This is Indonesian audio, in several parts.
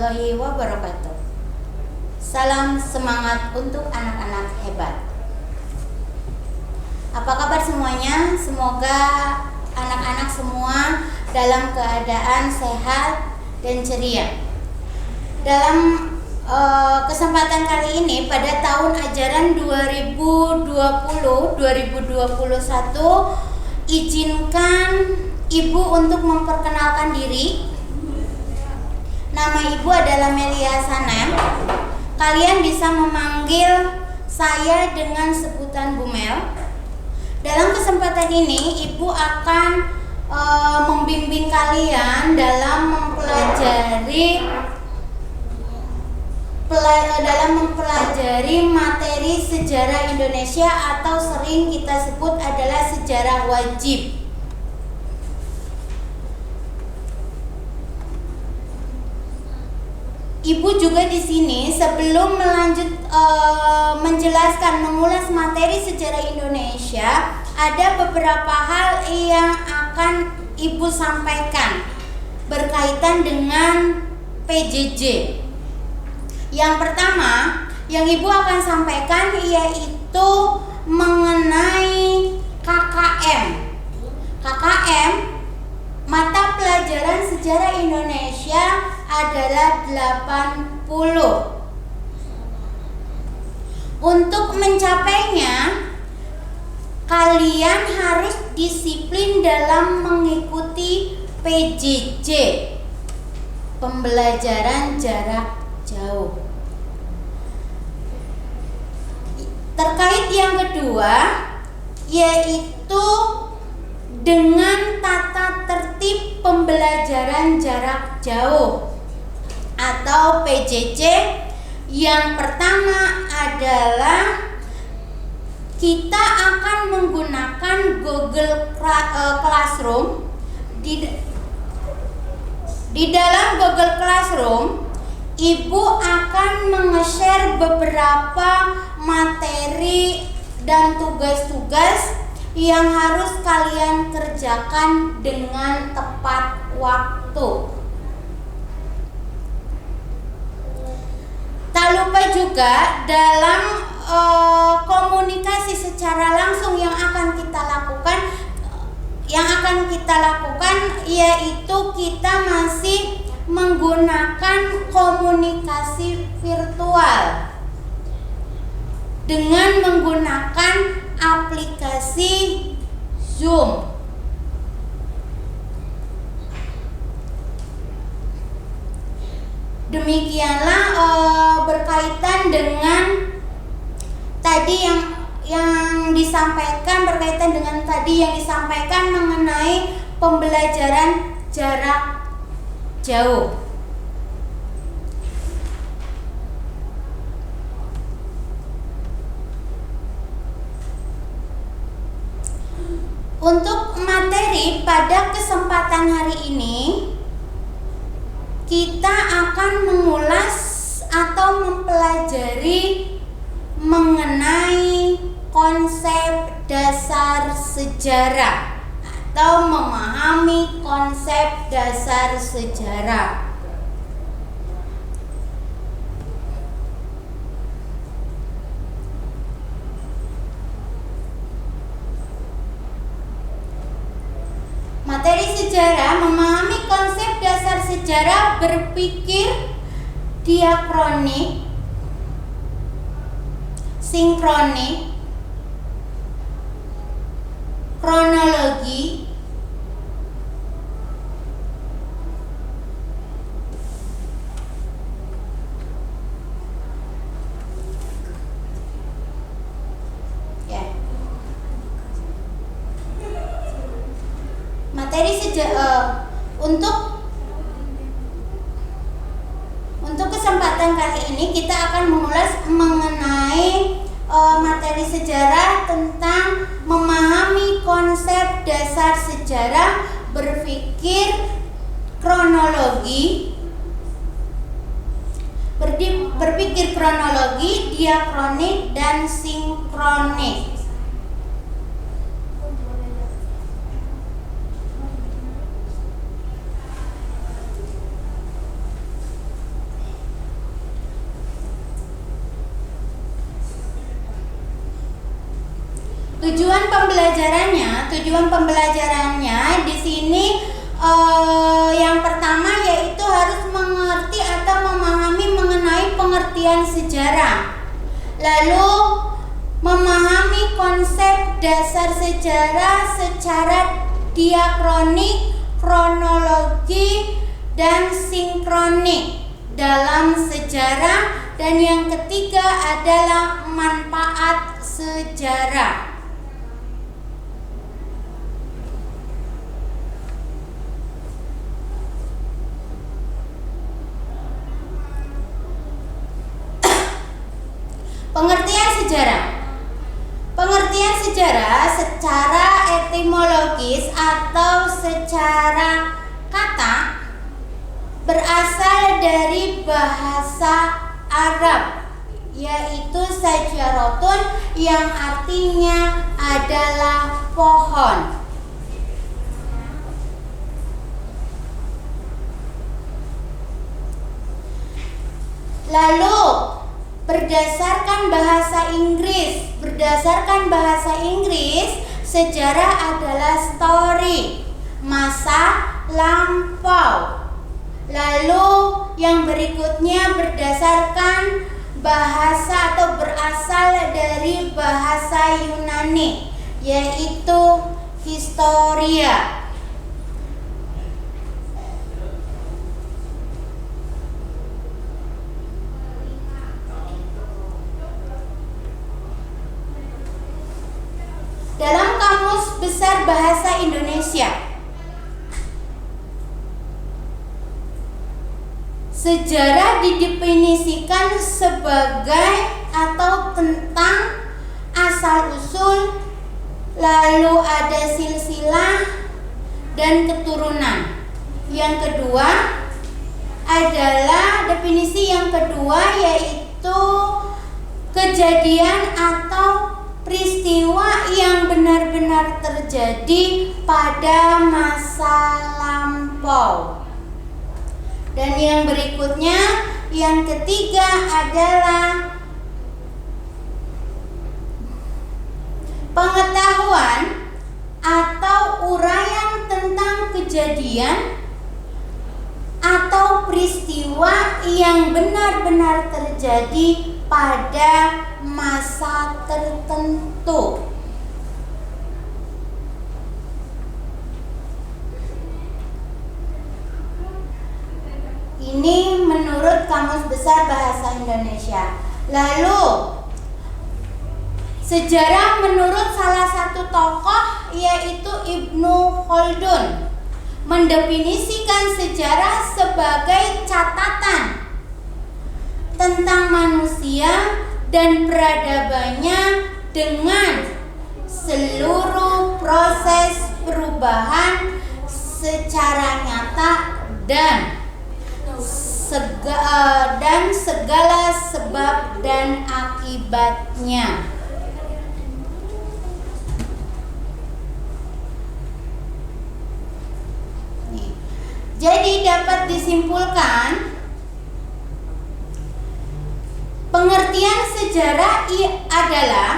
warahmatullahi wabarakatuh. Salam semangat untuk anak-anak hebat. Apa kabar semuanya? Semoga anak-anak semua dalam keadaan sehat dan ceria. Dalam kesempatan kali ini pada tahun ajaran 2020-2021, izinkan Ibu untuk memperkenalkan diri. Nama Ibu adalah Melia Sanem. Kalian bisa memanggil saya dengan sebutan Bu Mel. Dalam kesempatan ini Ibu akan membimbing kalian dalam mempelajari materi sejarah Indonesia atau sering kita sebut adalah sejarah wajib. Ibu juga di sini sebelum mengulas materi sejarah Indonesia, ada beberapa hal yang akan Ibu sampaikan berkaitan dengan PJJ. Yang pertama yang Ibu akan sampaikan yaitu mengenai KKM. KKM, mata pelajaran sejarah Indonesia, adalah 80. Untuk mencapainya, kalian harus disiplin dalam mengikuti PJJ, pembelajaran jarak jauh. Terkait yang kedua, yaitu dengan tata tertib pembelajaran jarak jauh atau PJJ. Yang pertama adalah kita akan menggunakan Google Classroom. Di dalam Google Classroom, Ibu akan meng-share beberapa materi dan tugas-tugas yang harus kalian kerjakan dengan tepat waktu. Tak lupa juga dalam komunikasi secara langsung yang akan kita lakukan, yaitu kita masih menggunakan komunikasi virtual dengan menggunakan aplikasi Zoom. Demikianlah berkaitan dengan tadi yang disampaikan mengenai pembelajaran jarak jauh. Untuk materi pada kesempatan hari ini, kita akan mengulas atau mempelajari mengenai konsep dasar sejarah atau memahami konsep dasar sejarah. Materi sejarah, memahami konsep dasar sejarah, berpikir diakronik, sinkronik, kronologi, materi sejarah. Untuk kesempatan kali ini kita akan mengulas mengenai materi sejarah tentang memahami konsep dasar sejarah, berpikir kronologi, diakronik, dan sinkronik. Tujuan pembelajarannya di sini yang pertama yaitu harus mengerti atau memahami mengenai pengertian sejarah. Lalu memahami konsep dasar sejarah secara diakronik, kronologi, dan sinkronik dalam sejarah. Dan yang ketiga adalah manfaat sejarah. Pengertian sejarah. Pengertian sejarah secara etimologis atau secara kata berasal dari bahasa Arab, yaitu sajarotun, yang artinya adalah pohon. Lalu berdasarkan bahasa Inggris, sejarah adalah story, masa lampau. Lalu yang berikutnya berdasarkan bahasa atau berasal dari bahasa Yunani, yaitu historia. Dalam Kamus Besar Bahasa Indonesia, sejarah didefinisikan sebagai atau tentang asal-usul, lalu ada silsilah dan keturunan. Yang kedua adalah definisi yang kedua, yaitu kejadian atau peristiwa yang benar-benar terjadi pada masa lampau. Dan yang berikutnya, yang ketiga adalah pengetahuan atau uraian tentang kejadian atau peristiwa yang benar-benar terjadi pada masa tertentu. Ini menurut Kamus Besar Bahasa Indonesia. Lalu sejarah menurut salah satu tokoh, yaitu Ibnu Khaldun, mendefinisikan sejarah sebagai catatan tentang manusia dan peradabannya dengan seluruh proses perubahan secara nyata dan segala sebab dan akibatnya. Jadi dapat disimpulkan, pengertian sejarah adalah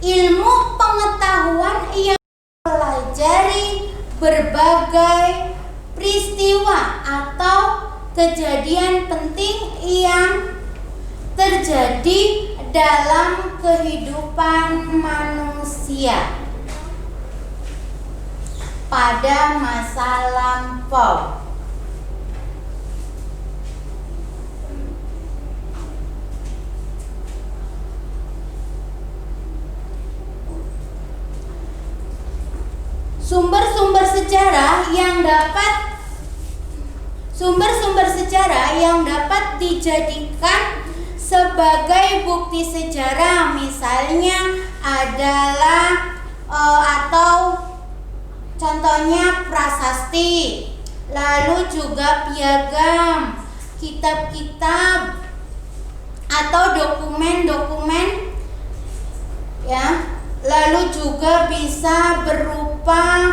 ilmu pengetahuan yang mempelajari berbagai peristiwa atau kejadian penting yang terjadi dalam kehidupan manusia pada masa lampau. Sumber-sumber sejarah yang dapat dijadikan sebagai bukti sejarah misalnya adalah atau contohnya prasasti, lalu juga piagam, kitab-kitab atau dokumen-dokumen, ya. Lalu juga bisa berupa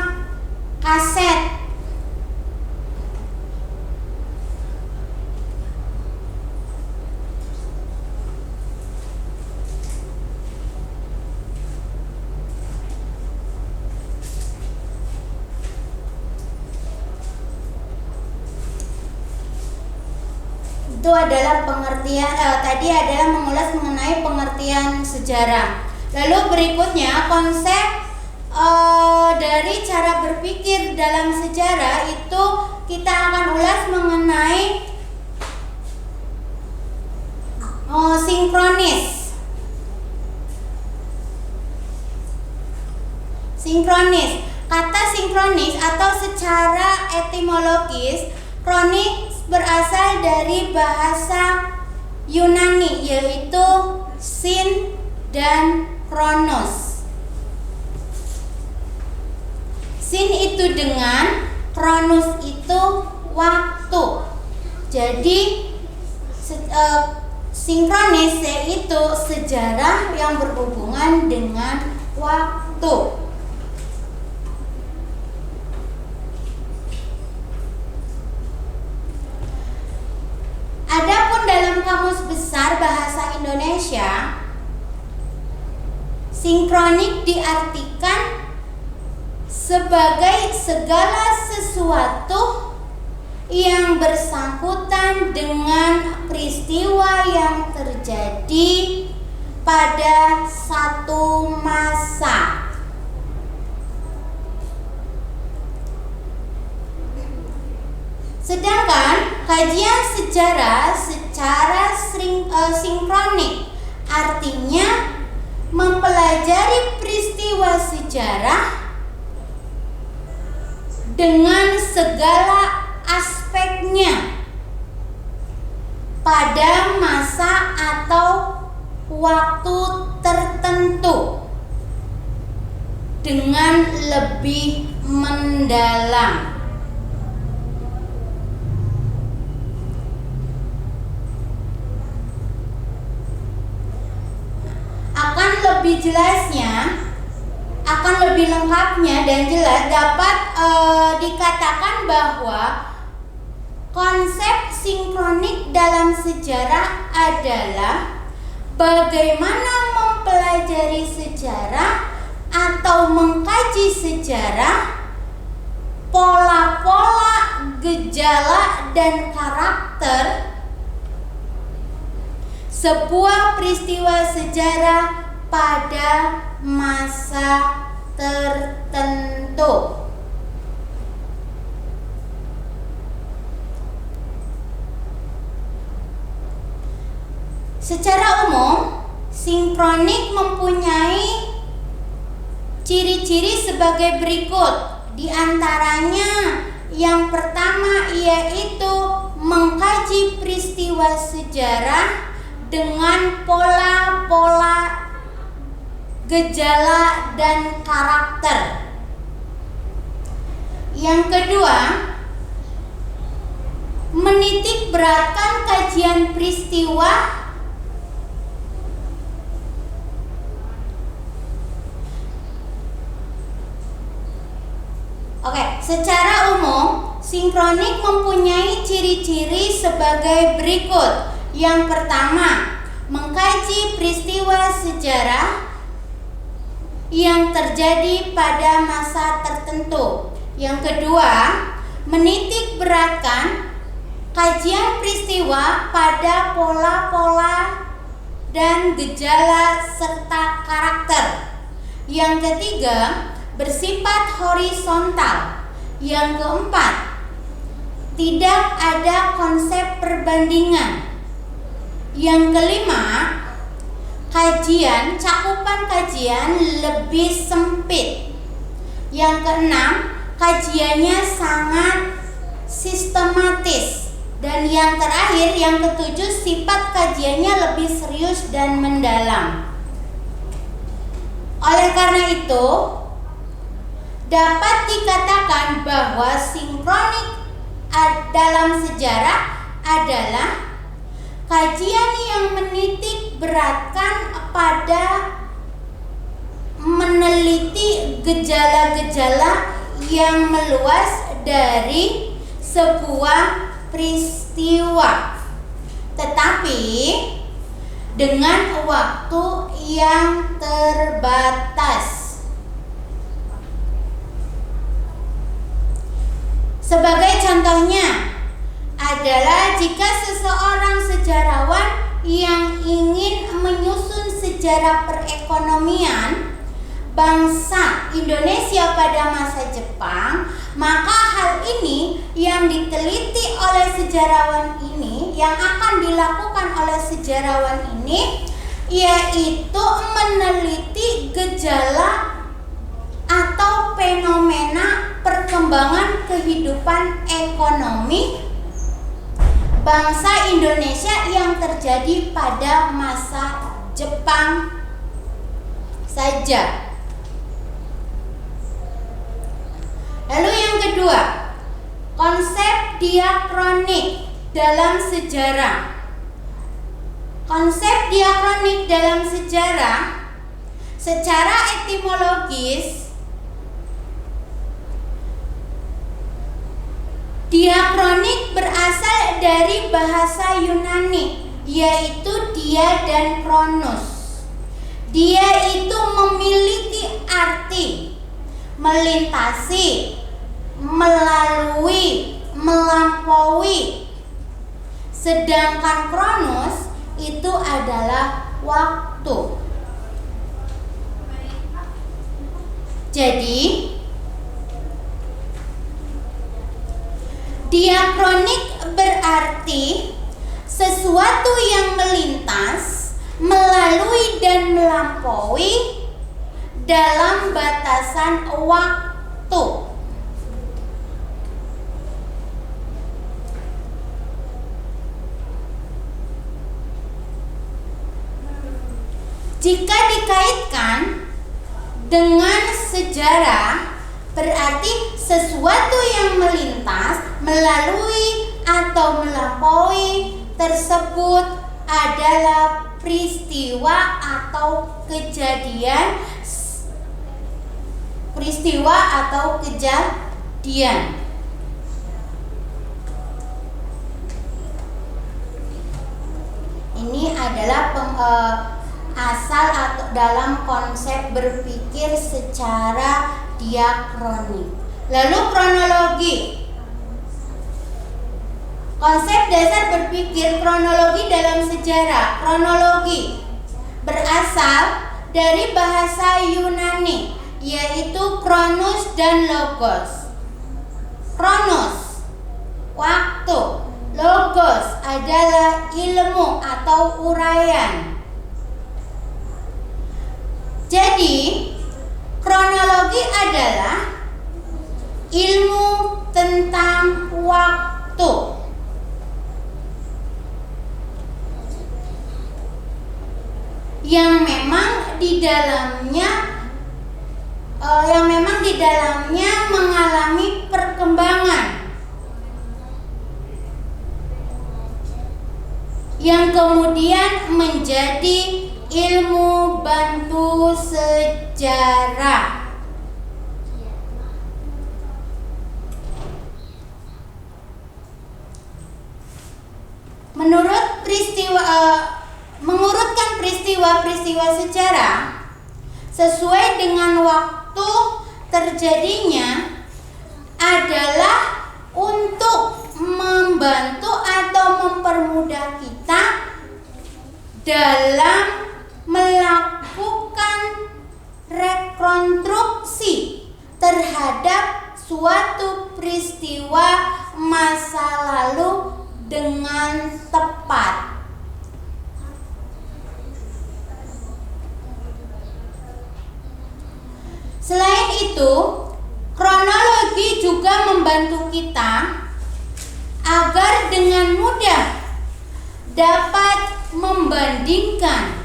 kaset. Itu adalah pengertian tadi adalah mengulas mengenai pengertian sejarah. Lalu berikutnya konsep dari cara berpikir dalam sejarah itu kita akan ulas mengenai sinkronis. Sinkronis. Kata sinkronis atau secara etimologis, kronis berasal dari bahasa Yunani yaitu sin dan kronos. Sin itu dengan, kronos itu waktu. Jadi sinkronis yaitu sejarah yang berhubungan dengan waktu. Adapun dalam Kamus Besar Bahasa Indonesia, sinkronik diartikan sebagai segala sesuatu yang bersangkutan dengan peristiwa yang terjadi pada satu masa. Sedangkan kajian sejarah secara sinkronik artinya mempelajari peristiwa sejarah dengan segala aspeknya pada masa atau waktu tertentu dengan lebih mendalam. Akan lebih jelasnya, akan lebih lengkapnya dan jelas dapat dikatakan bahwa konsep sinkronik dalam sejarah adalah bagaimana mempelajari sejarah atau mengkaji sejarah, pola-pola, gejala, dan karakter sebuah peristiwa sejarah pada masa tertentu. Secara umum, sinkronik mempunyai ciri-ciri sebagai berikut. Di antaranya, yang pertama yaitu mengkaji peristiwa sejarah dengan pola-pola, gejala, dan karakter. Yang kedua, menitik beratkan kajian peristiwa secara umum, sinkronik mempunyai ciri-ciri sebagai berikut. Yang pertama, mengkaji peristiwa sejarah yang terjadi pada masa tertentu. Yang kedua, menitik beratkan kajian peristiwa pada pola-pola dan gejala serta karakter. Yang ketiga, bersifat horizontal. Yang keempat, tidak ada konsep perbandingan. Yang kelima, cakupan kajian lebih sempit. Yang keenam, kajiannya sangat sistematis. Dan yang terakhir, yang ketujuh, sifat kajiannya lebih serius dan mendalam. Oleh karena itu, dapat dikatakan bahwa sinkronik dalam sejarah adalah kajian yang menitik beratkan pada meneliti gejala-gejala yang meluas dari sebuah peristiwa, tetapi dengan waktu yang terbatas. Sebagai contohnya, adalah jika seseorang sejarawan yang ingin menyusun sejarah perekonomian bangsa Indonesia pada masa Jepang, maka hal ini yang diteliti oleh sejarawan ini, yang akan dilakukan oleh sejarawan ini, yaitu meneliti gejala atau fenomena perkembangan kehidupan ekonomi bangsa Indonesia yang terjadi pada masa Jepang saja. Lalu yang kedua, konsep diakronik dalam sejarah. Konsep diakronik dalam sejarah secara etimologis, diakronik berasal dari bahasa Yunani, yaitu dia dan kronos. Dia itu memiliki arti melintasi, melalui, melampaui. Sedangkan kronos itu adalah waktu. Jadi diakronik berarti sesuatu yang melintas, melalui dan melampaui dalam batasan waktu. Jika dikaitkan dengan sejarah, berarti sesuatu yang melintas, melalui atau melampaui tersebut adalah peristiwa atau kejadian. Peristiwa atau kejadian. Ini adalah asal atau dalam konsep berpikir secara diakronik. Lalu kronologi. Konsep dasar berpikir kronologi dalam sejarah. Kronologi berasal dari bahasa Yunani, yaitu kronos dan logos. Kronos, waktu. Logos adalah ilmu atau uraian. Jadi, kronologi adalah ilmu tentang waktu. Yang memang di dalamnya mengalami perkembangan, yang kemudian menjadi ilmu bantu sejarah. Mengurutkan peristiwa-peristiwa sejarah sesuai dengan waktu terjadinya adalah untuk membantu atau mempermudah kita dalam melakukan rekonstruksi terhadap suatu peristiwa masa lalu dengan tepat. Selain itu, kronologi juga membantu kita agar dengan mudah dapat membandingkan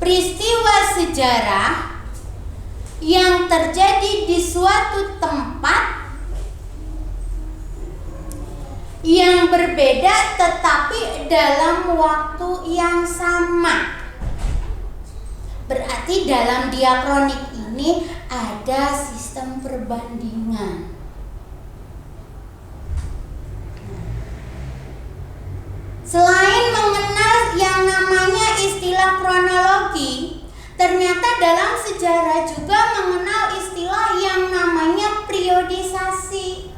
peristiwa sejarah yang terjadi di suatu tempat yang berbeda tetapi dalam waktu yang sama. Berarti dalam diakronik ini ada sistem perbandingan. Selain mengenal yang namanya istilah kronologi, ternyata dalam sejarah juga mengenal istilah yang namanya periodisasi.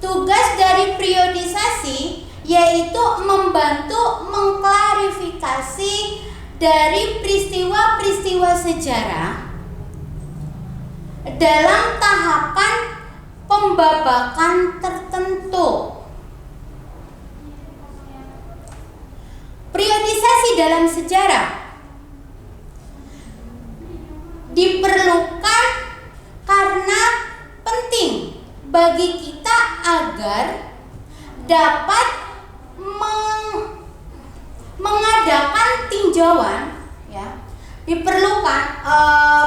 Tugas dari periodisasi yaitu membantu mengklarifikasi dari peristiwa-peristiwa sejarah dalam tahapan pembabakan tertentu. Periodisasi dalam sejarah diperlukan karena penting bagi kita agar dapat mengadakan tinjauan, ya. Diperlukan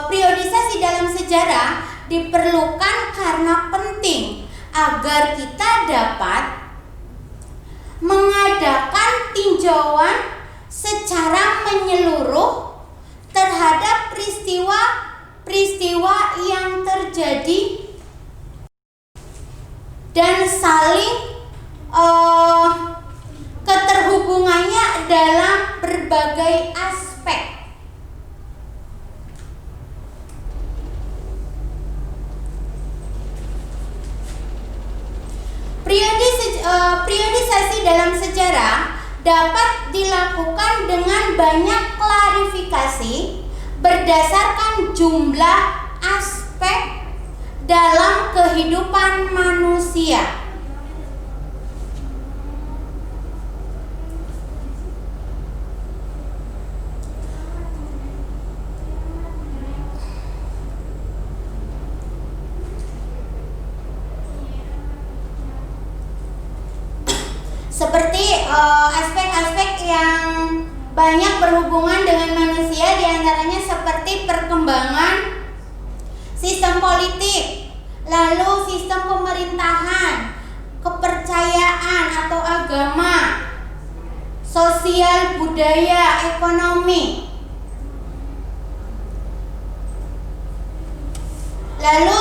periodisasi dalam sejarah diperlukan karena penting agar kita dapat mengadakan tinjauan secara menyeluruh terhadap peristiwa-peristiwa yang terjadi dan saling keterhubungannya dalam berbagai aspek. Periodisasi dalam sejarah dapat dilakukan dengan banyak klarifikasi berdasarkan jumlah aspek dalam kehidupan manusia. Seperti aspek-aspek yang banyak berhubungan dengan manusia, diantaranya seperti perkembangan sistem politik, lalu sistem pemerintahan, kepercayaan atau agama, sosial, budaya, ekonomi. Lalu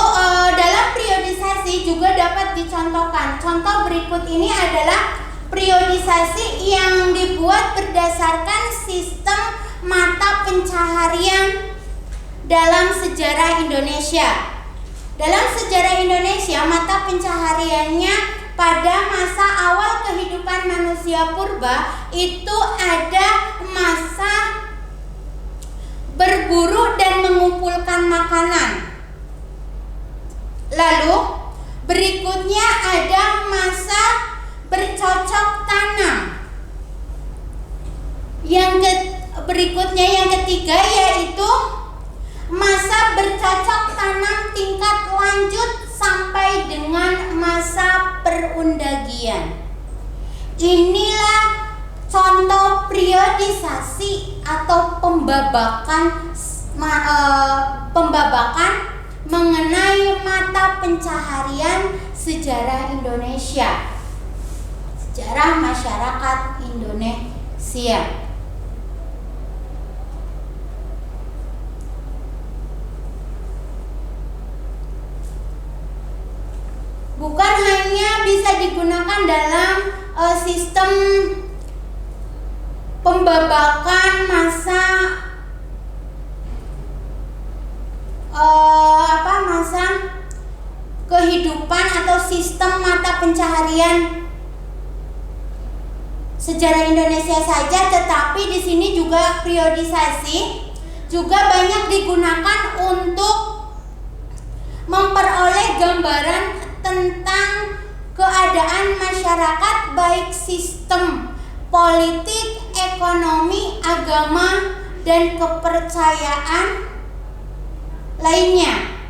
dalam periodisasi juga dapat dicontohkan. Contoh berikut ini adalah periodisasi yang dibuat berdasarkan sistem mata pencaharian dalam sejarah Indonesia. Dalam sejarah Indonesia, mata pencahariannya pada masa awal kehidupan manusia purba itu ada masa berburu dan mengumpulkan makanan. Lalu berikutnya ada masa bercocok tanam. Berikutnya yang ketiga yaitu masa bercocok tanam tingkat lanjut sampai dengan masa perundagian. Inilah contoh periodisasi atau pembabakan mengenai mata pencaharian sejarah Indonesia. Sejarah masyarakat Indonesia. Bukan hanya bisa digunakan dalam sistem pembabakan masa kehidupan atau sistem mata pencaharian sejarah Indonesia saja, tetapi di sini juga periodisasi juga banyak digunakan untuk memperoleh gambaran tentang keadaan masyarakat, baik sistem politik, ekonomi, agama, dan kepercayaan lainnya.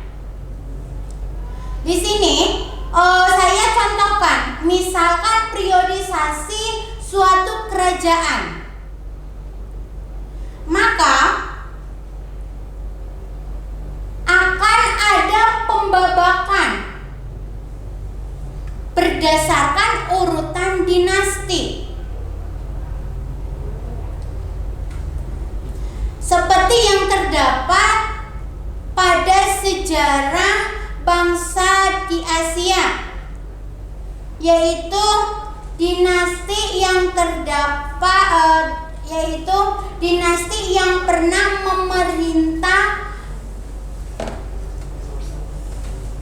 Di sini saya contohkan, misalkan periodisasi suatu kerajaan, maka akan ada pembabakan berdasarkan urutan dinasti, seperti yang terdapat pada sejarah bangsa di Asia, yaitu dinasti yang pernah memerintah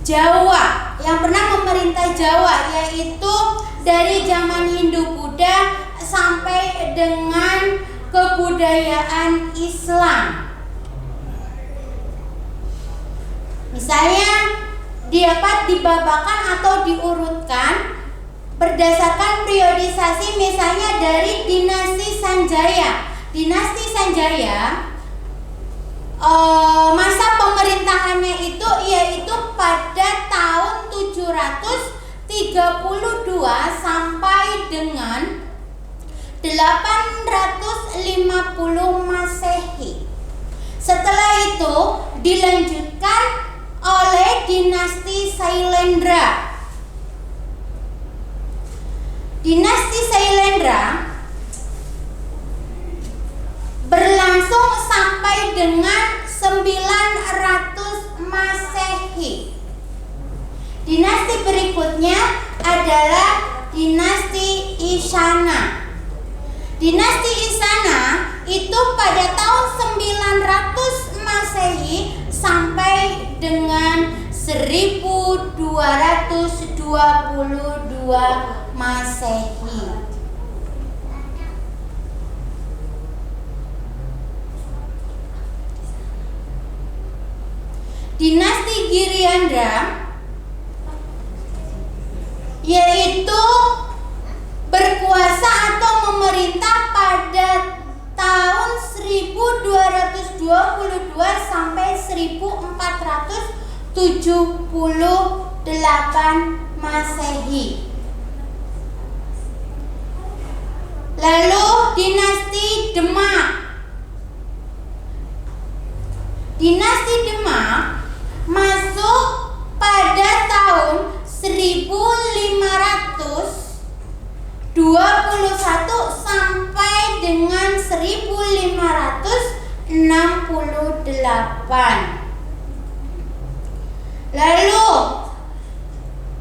Jawa. yang pernah memerintah Jawa, yaitu dari zaman Hindu-Buddha sampai dengan kebudayaan Islam. Misalnya dapat dibabakan atau diurutkan berdasarkan periodisasi, misalnya dari dinasti Sanjaya. Dinasti Sanjaya masa pemerintahannya itu yaitu pada tahun 732 sampai dengan 850 Masehi. Setelah itu dilanjutkan oleh dinasti Sailendra. Dinasti Sailendra berlangsung sampai dengan 900 Masehi. Dinasti berikutnya adalah dinasti Isana. Dinasti Isana itu pada tahun 900 Masehi sampai dengan 1222 Masehi. Dinasti Giryandra yaitu berkuasa atau memerintah pada tahun 1222 sampai 1478 Masehi. Lalu dinasti Demak. Dinasti Demak masuk pada tahun 1521 sampai dengan 1568. Lalu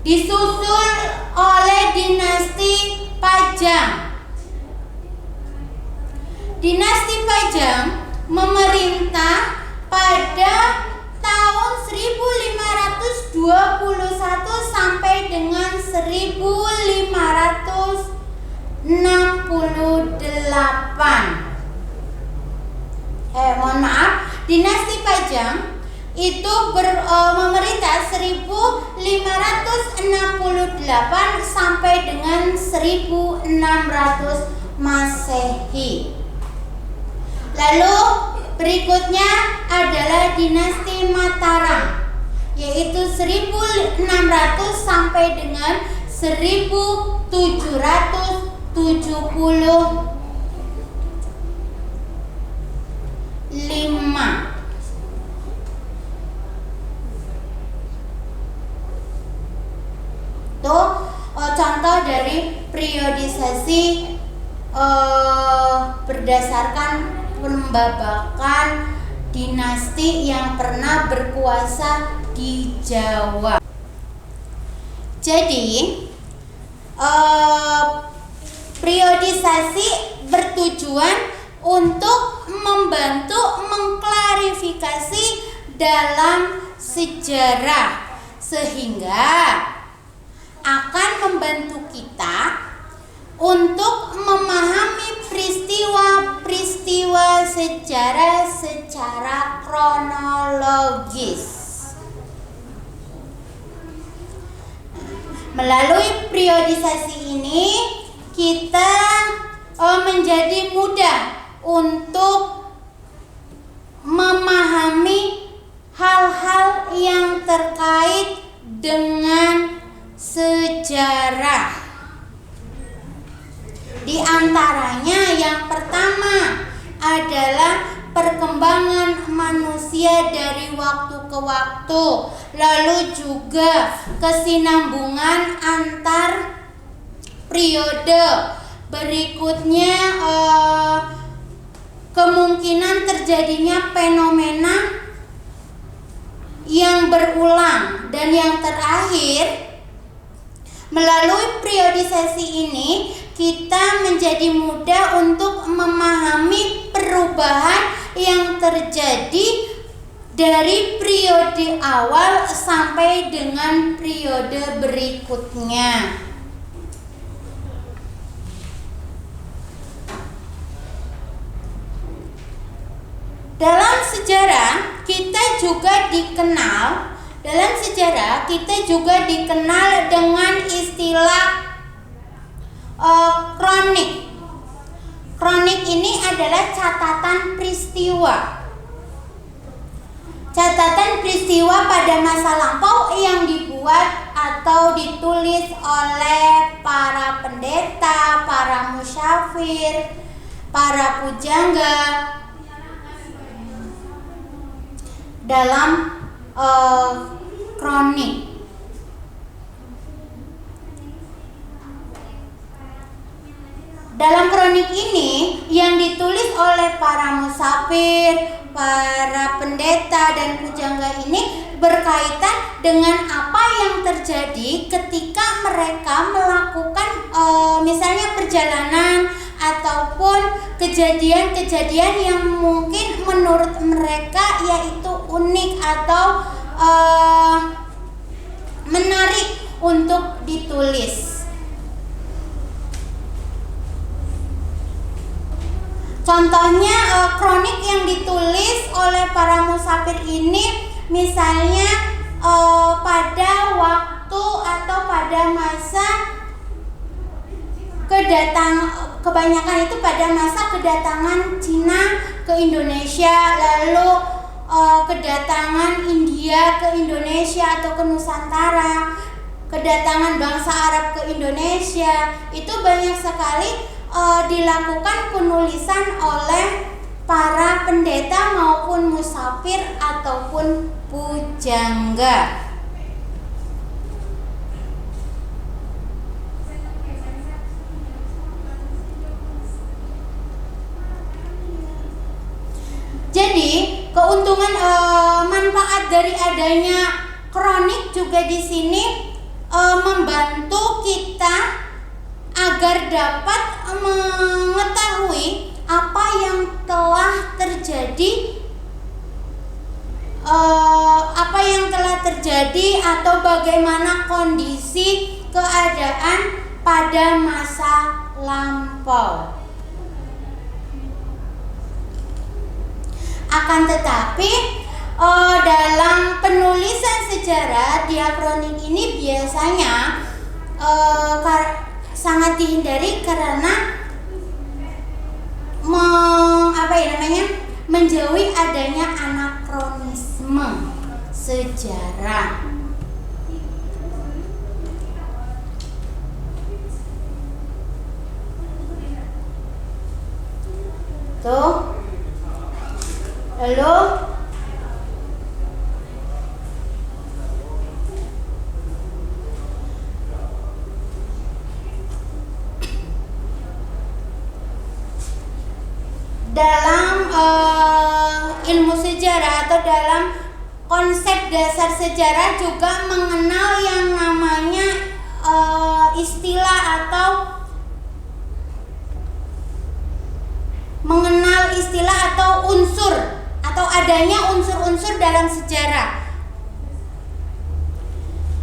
disusul oleh dinasti Pajang. Dinasti Pajang memerintah pada tahun 1521 sampai dengan 1568. Mohon maaf, dinasti Pajang itu memerintah 1568 sampai dengan 1600 Masehi. Lalu berikutnya adalah dinasti Mataram, yaitu 1600 sampai dengan 1775. Itu contoh dari periodisasi berdasarkan pembabakan dinasti yang pernah berkuasa di Jawa. Jadi periodisasi bertujuan untuk membantu mengklarifikasi dalam sejarah, sehingga akan membantu kita untuk memahami peristiwa-peristiwa sejarah secara kronologis. Melalui periodisasi ini kita menjadi mudah untuk memahami hal-hal yang terkait dengan sejarah. Di antaranya yang pertama adalah perkembangan manusia dari waktu ke waktu, lalu juga kesinambungan antar periode. Berikutnya kemungkinan terjadinya fenomena yang berulang, dan yang terakhir melalui periodisasi ini kita menjadi mudah untuk memahami perubahan yang terjadi dari periode awal sampai dengan periode berikutnya. Dalam sejarah kita juga dikenal dengan istilah kronik. Kronik ini adalah catatan peristiwa. Catatan peristiwa pada masa lampau yang dibuat atau ditulis oleh para pendeta, para musyafir, para pujangga dalam kronik. Dalam kronik ini yang ditulis oleh para musafir, para pendeta dan pujangga ini berkaitan dengan apa yang terjadi ketika mereka melakukan misalnya perjalanan ataupun kejadian-kejadian yang mungkin menurut mereka yaitu unik atau menarik untuk ditulis. Contohnya kronik yang ditulis oleh para musafir ini misalnya pada waktu atau pada masa kebanyakan itu pada masa kedatangan Cina ke Indonesia, lalu kedatangan India ke Indonesia atau ke Nusantara, kedatangan bangsa Arab ke Indonesia. Itu banyak sekali dilakukan penulisan oleh para pendeta maupun musafir ataupun pujangga. Jadi keuntungan manfaat dari adanya kronik juga di sini membantu kita agar dapat mengetahui apa yang telah terjadi atau bagaimana kondisi keadaan pada masa lampau. Akan tetapi dalam penulisan sejarah diakronik ini biasanya sangat dihindari karena menjauhi adanya anakronisme sejarah. Tuh. Lalu dalam ilmu sejarah atau dalam konsep dasar sejarah juga mengenal yang namanya istilah atau unsur atau adanya unsur-unsur dalam sejarah.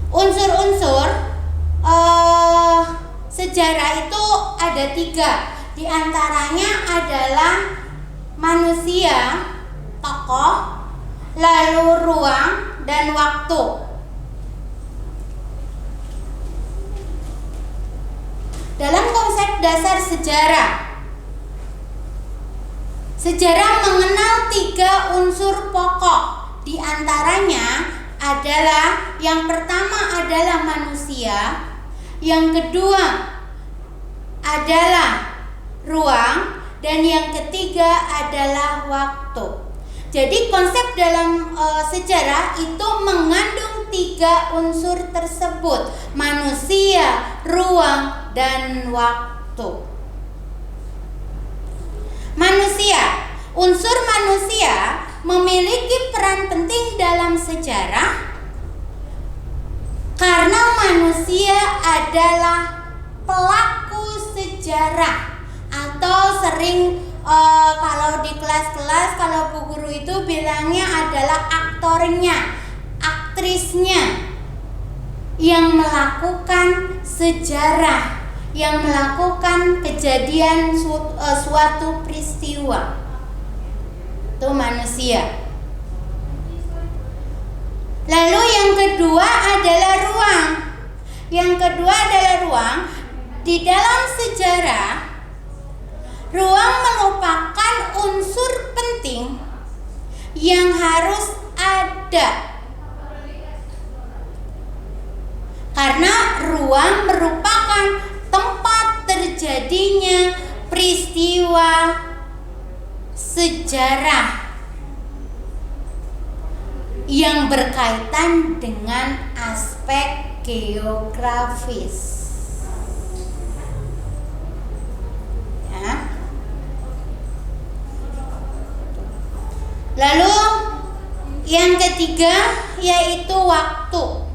Unsur-unsur sejarah itu ada 3. Di antaranya adalah manusia, tokoh, lalu ruang dan waktu. Dalam konsep dasar sejarah, sejarah mengenal 3 unsur pokok. Di antaranya adalah yang pertama adalah manusia, yang kedua adalah ruang, dan yang ketiga adalah waktu. Jadi konsep dalam sejarah itu mengandung 3 unsur tersebut: manusia, ruang, dan waktu. Manusia, unsur manusia memiliki peran penting dalam sejarah karena manusia adalah pelaku sejarah atau sering kalau di kelas-kelas, kalau Bu Guru itu bilangnya adalah aktornya, aktrisnya yang melakukan sejarah, yang melakukan kejadian suatu peristiwa. Itu manusia. Lalu yang kedua adalah ruang. Yang kedua adalah ruang. Di dalam sejarah, ruang merupakan unsur penting yang harus ada. Karena ruang merupakan tempat terjadinya peristiwa sejarah yang berkaitan dengan aspek geografis. Ya. Lalu yang ketiga yaitu waktu.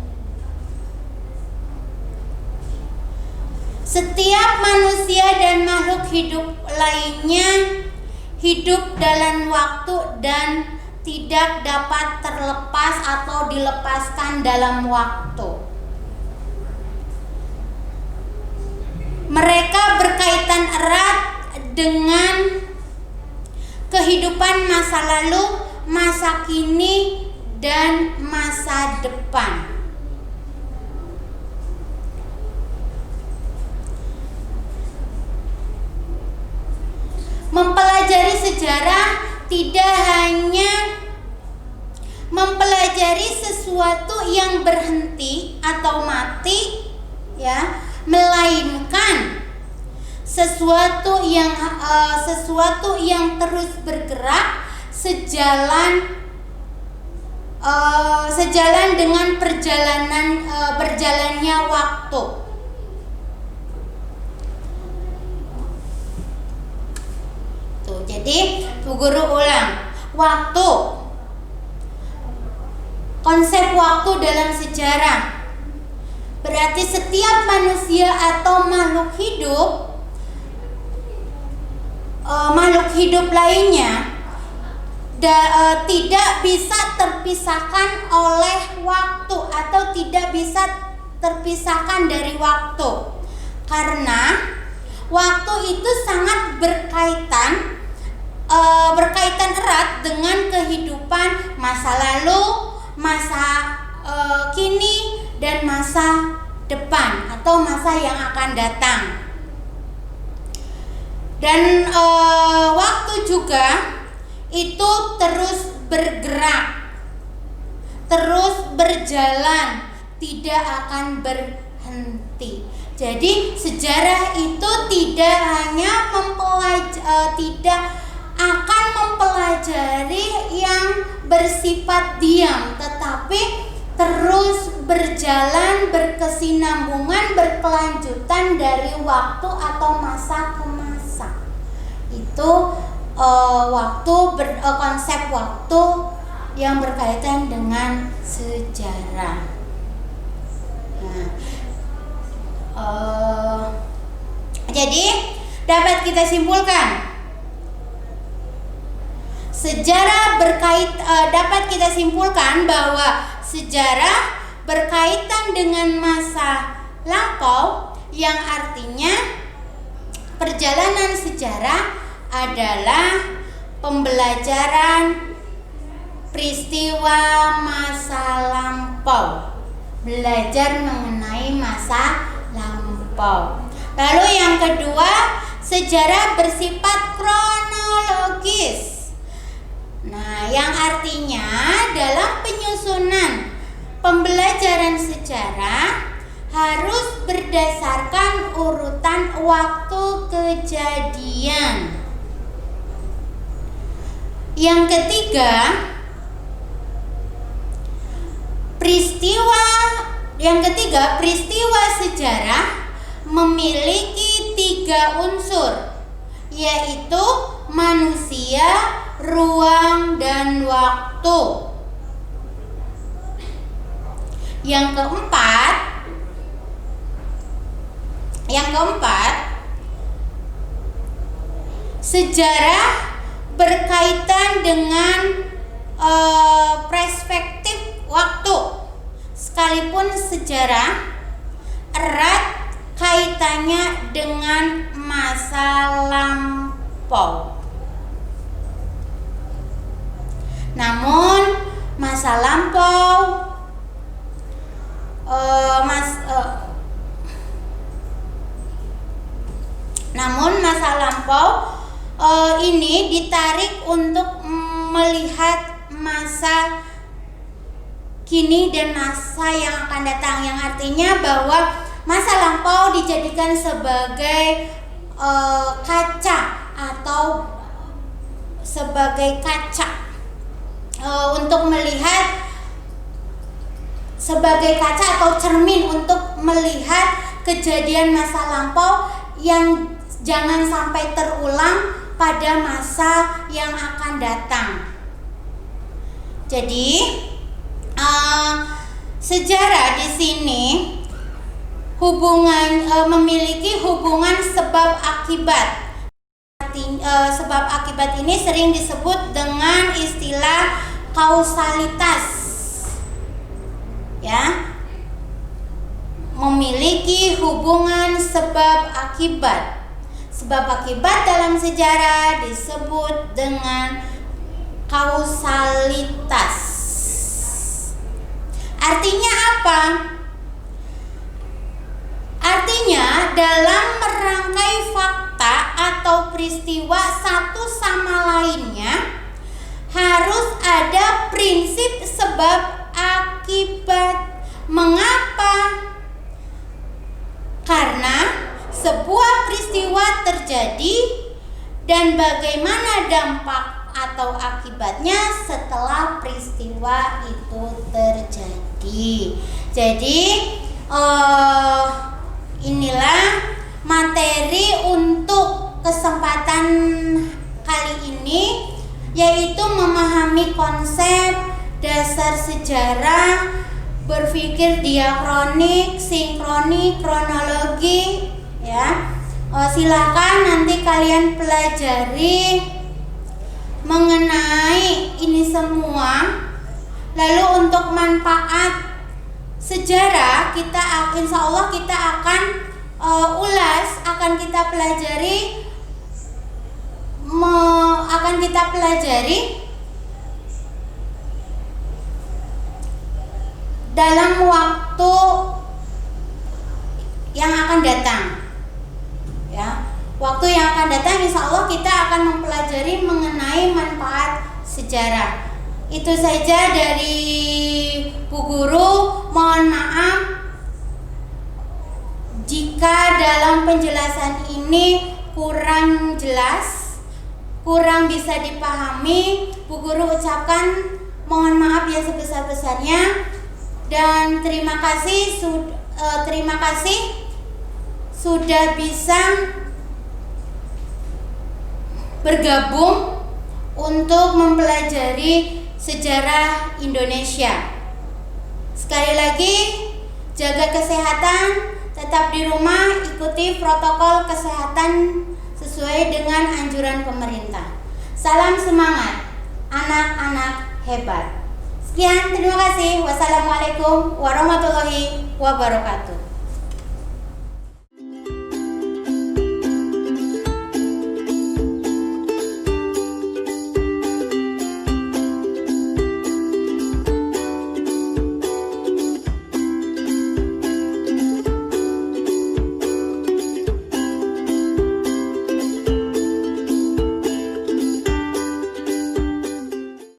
Setiap manusia dan makhluk hidup lainnya hidup dalam waktu dan tidak dapat terlepas atau dilepaskan dalam waktu. Mereka berkaitan erat dengan kehidupan masa lalu, masa kini, dan masa depan. Mempelajari sejarah tidak hanya mempelajari sesuatu yang berhenti atau mati, ya, melainkan sesuatu yang terus bergerak sejalan dengan berjalannya waktu. Tuh, jadi Bu Guru ulang, waktu, konsep waktu dalam sejarah berarti setiap manusia atau makhluk hidup lainnya tidak bisa terpisahkan oleh waktu atau tidak bisa terpisahkan dari waktu, karena waktu itu sangat berkaitan erat dengan kehidupan masa lalu, masa kini, dan masa depan atau masa yang akan datang. Dan waktu juga itu terus bergerak, terus berjalan, tidak akan berhenti. Jadi sejarah itu tidak hanya tidak akan mempelajari yang bersifat diam, tetapi terus berjalan, berkesinambungan, berkelanjutan dari waktu atau masa ke masa. Itu konsep waktu yang berkaitan dengan sejarah. Jadi dapat kita simpulkan, dapat kita simpulkan bahwa sejarah berkaitan dengan masa lampau, yang artinya perjalanan sejarah adalah pembelajaran peristiwa masa lampau, belajar mengenai masa lampau. Lalu yang kedua, sejarah bersifat kronologis. Nah, yang artinya dalam penyusunan pembelajaran sejarah harus berdasarkan urutan waktu kejadian. Yang ketiga, peristiwa sejarah memiliki 3 unsur, yaitu manusia, ruang, dan waktu. Yang keempat, Sejarah berkaitan dengan perspektif waktu, sekalipun sejarah erat kaitannya dengan masa lampau. Namun masa lampau ini ditarik untuk melihat masa kini dan masa yang akan datang, yang artinya bahwa masa lampau dijadikan sebagai kaca atau sebagai kaca untuk melihat, sebagai kaca atau cermin untuk melihat kejadian masa lampau yang jangan sampai terulang pada masa yang akan datang. Jadi sejarah di sini memiliki hubungan sebab akibat. Sebab akibat ini sering disebut dengan istilah kausalitas. Ya. Memiliki hubungan sebab akibat. Sebab akibat dalam sejarah disebut dengan kausalitas. Artinya apa? Artinya dalam merangkai fakta atau peristiwa satu sama lainnya harus ada prinsip sebab akibat. Mengapa? Karena sebuah peristiwa terjadi dan bagaimana dampak atau akibatnya setelah peristiwa itu terjadi. Jadi inilah materi untuk kesempatan kali ini, yaitu memahami konsep dasar sejarah, berpikir diakronik, sinkronik, kronologi, ya. Silakan nanti kalian pelajari mengenai ini semua. Lalu untuk manfaat sejarah insya Allah kita akan ulas, akan kita pelajari dalam waktu yang akan datang. Ya, waktu yang akan datang insya Allah kita akan mempelajari mengenai manfaat sejarah. Itu saja dari Bu Guru. Mohon maaf jika dalam penjelasan ini kurang jelas, kurang bisa dipahami. Bu Guru ucapkan mohon maaf ya sebesar-besarnya, dan terima kasih sudah bisa bergabung untuk mempelajari sejarah Indonesia. Sekali lagi, jaga kesehatan, tetap di rumah, ikuti protokol kesehatan sesuai dengan anjuran pemerintah. Salam semangat, anak-anak hebat. Sekian, terima kasih. Wassalamualaikum warahmatullahi wabarakatuh.